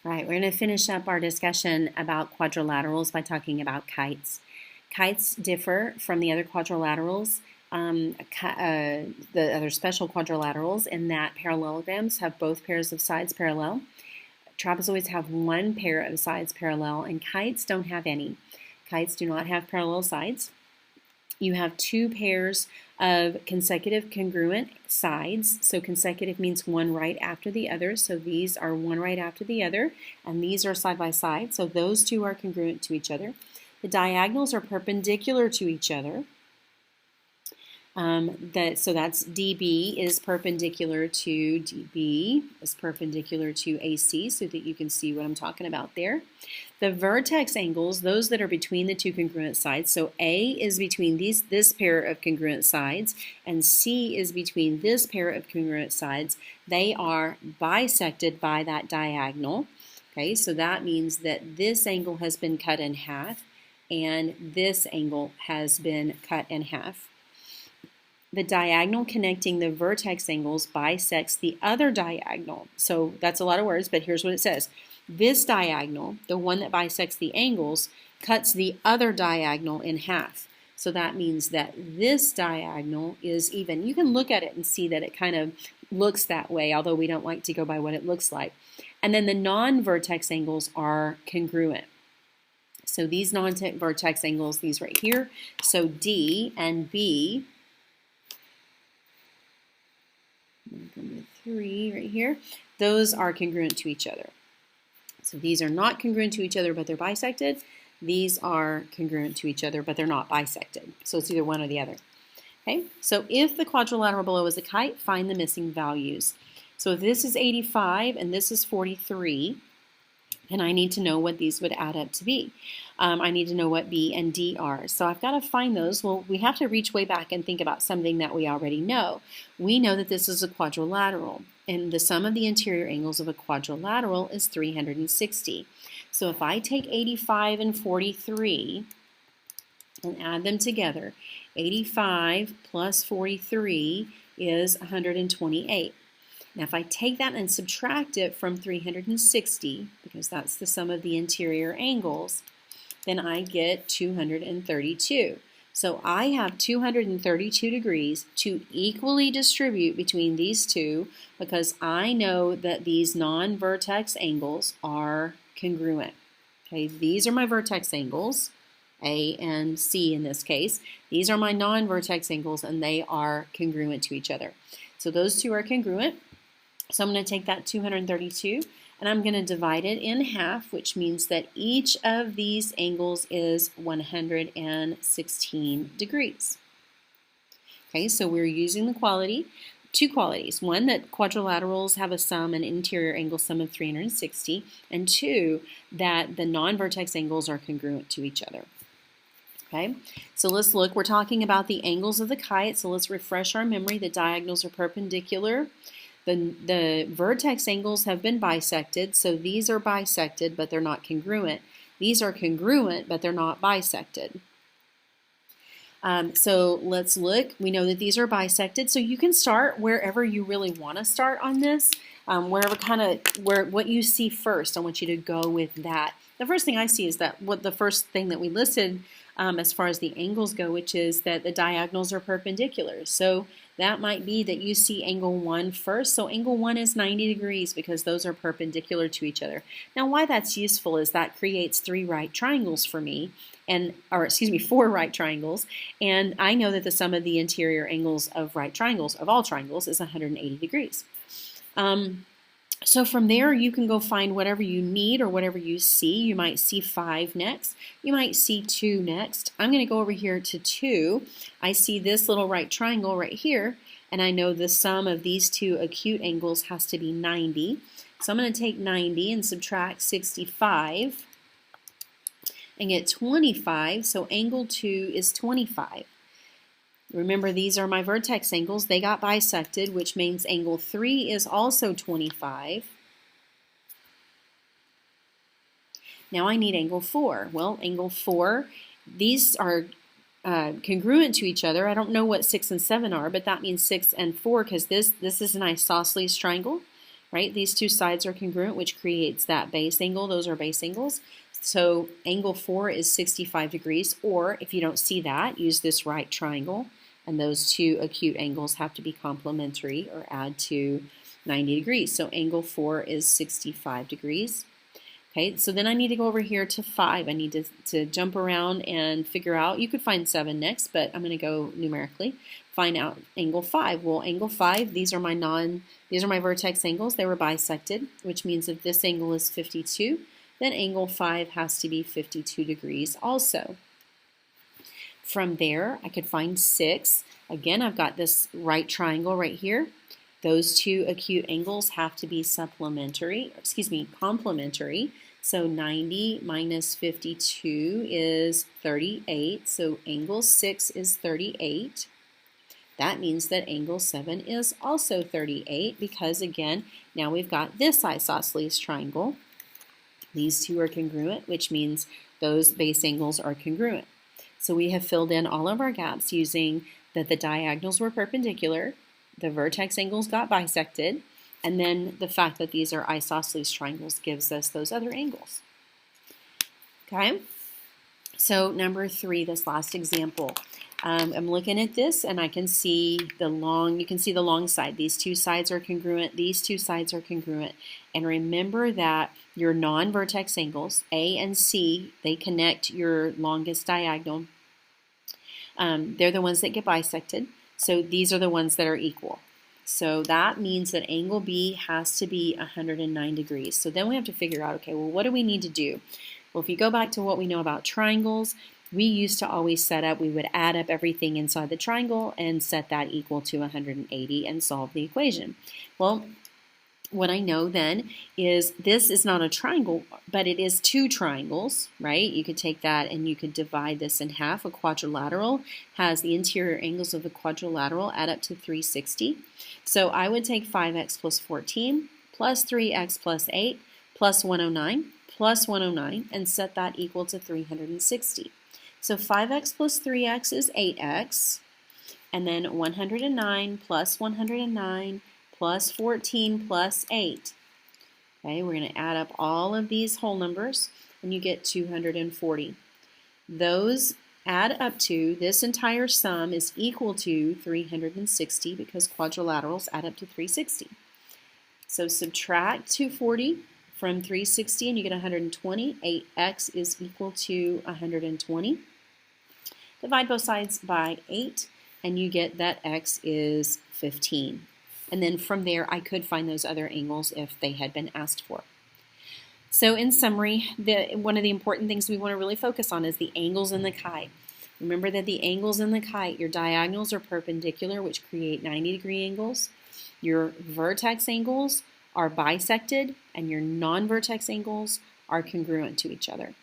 All right, we're going to finish up our discussion about quadrilaterals by talking about kites. Kites differ from the other quadrilaterals, the other special quadrilaterals, in that parallelograms have both pairs of sides parallel. Trapezoids have one pair of sides parallel, and kites don't have any. Kites do not have parallel sides. You have two pairs of consecutive congruent sides. So consecutive means one right after the other. So these are one right after the other, and these are side by side. So those two are congruent to each other. The diagonals are perpendicular to each other. So that's DB is perpendicular to DB, is perpendicular to AC, so that you can see what I'm talking about there. The vertex angles, those that are between the two congruent sides, so A is between this pair of congruent sides, and C is between this pair of congruent sides. They are bisected by that diagonal. Okay, so that means that this angle has been cut in half, and this angle has been cut in half. The diagonal connecting the vertex angles bisects the other diagonal. So that's a lot of words, but here's what it says. This diagonal, the one that bisects the angles, cuts the other diagonal in half. So that means that this diagonal is even. You can look at it and see that it kind of looks that way, although we don't like to go by what it looks like. And then the non-vertex angles are congruent. So these non-vertex angles, these right here, so D and B, 3 right here, those are congruent to each other. So these are not congruent to each other, but they're bisected. These are congruent to each other, but they're not bisected. So it's either one or the other. Okay, so if the quadrilateral below is a kite, find the missing values. So if this is 85 and this is 43, then I need to know what these would add up to be. I need to know what B and D are. So I've got to find those. Well, we have to reach way back and think about something that we already know. We know that this is a quadrilateral, and the sum of the interior angles of a quadrilateral is 360. So if I take 85 and 43 and add them together, 85 plus 43 is 128. Now if I take that and subtract it from 360, because that's the sum of the interior angles, then I get 232. So I have 232 degrees to equally distribute between these two, because I know that these non-vertex angles are congruent. Okay, these are my vertex angles, A and C in this case. These are my non-vertex angles, and they are congruent to each other. So those two are congruent. So I'm going to take that 232 and I'm going to divide it in half, which means that each of these angles is 116 degrees. Okay, so we're using the two qualities. One, that quadrilaterals have a sum, an interior angle sum of 360, and two, that the non-vertex angles are congruent to each other. Okay, so let's look. We're talking about the angles of the kite, so let's refresh our memory. The diagonals are perpendicular. The vertex angles have been bisected, so these are bisected, but they're not congruent. These are congruent, but they're not bisected. So let's look. We know that these are bisected, so you can start wherever you really want to start on this, what you see first. I want you to go with that. The first thing I see is that the first thing that we listed as far as the angles go, which is that the diagonals are perpendicular. So that might be that you see angle 1 first. So angle 1 is 90 degrees because those are perpendicular to each other. Now why that's useful is that creates 3 right triangles for me, or 4 right triangles, and I know that the sum of the interior angles of right triangles, of all triangles, is 180 degrees. So from there, you can go find whatever you need or whatever you see. You might see 5 next. You might see 2 next. I'm going to go over here to 2. I see this little right triangle right here, and I know the sum of these two acute angles has to be 90. So I'm going to take 90 and subtract 65 and get 25. So angle 2 is 25. Remember, these are my vertex angles. They got bisected, which means angle 3 is also 25. Now I need angle 4. Well, angle 4, these are congruent to each other. I don't know what 6 and 7 are, but that means 6 and 4 because this is an isosceles triangle. right? These two sides are congruent, which creates that base angle. Those are base angles. So angle 4 is 65 degrees, or if you don't see that, use this right triangle, and those two acute angles have to be complementary or add to 90 degrees. So angle 4 is 65 degrees. Okay, so then I need to go over here to 5. I need to jump around and figure out, you could find 7 next, but I'm going to go numerically. Find out angle 5. Well, angle 5, these are my vertex angles. They were bisected, which means if this angle is 52, then angle 5 has to be 52 degrees also. From there, I could find 6. Again, I've got this right triangle right here. Those two acute angles have to be complementary. So 90 minus 52 is 38. So angle 6 is 38. That means that angle 7 is also 38 because, again, now we've got this isosceles triangle. These two are congruent, which means those base angles are congruent. So we have filled in all of our gaps using that the diagonals were perpendicular, the vertex angles got bisected, and then the fact that these are isosceles triangles gives us those other angles. Okay, so number 3, this last example. I'm looking at this and I can see you can see the long side. These two sides are congruent, these two sides are congruent. And remember that your non-vertex angles, A and C, they connect your longest diagonal. They're the ones that get bisected. So these are the ones that are equal. So that means that angle B has to be 109 degrees. So then we have to figure out, okay, well, what do we need to do? Well, if you go back to what we know about triangles, we used to always we would add up everything inside the triangle and set that equal to 180 and solve the equation. Well, what I know then is this is not a triangle, but it is two triangles, right? You could take that and you could divide this in half. A quadrilateral has the interior angles of the quadrilateral add up to 360. So I would take 5x plus 14 plus 3x plus 8 plus 109 plus 109 and set that equal to 360. So 5x plus 3x is 8x, and then 109 plus 109 plus 14 plus 8. Okay, we're going to add up all of these whole numbers, and you get 240. Those add up to, this entire sum is equal to 360 because quadrilaterals add up to 360. So subtract 240 from 360 and you get 120. 8x is equal to 120. Divide both sides by 8 and you get that x is 15. And then from there I could find those other angles if they had been asked for. So in summary, one of the important things we want to really focus on is the angles in the kite. Remember that the angles in the kite, your diagonals are perpendicular, which create 90-degree angles. Your vertex angles are bisected, and your non-vertex angles are congruent to each other.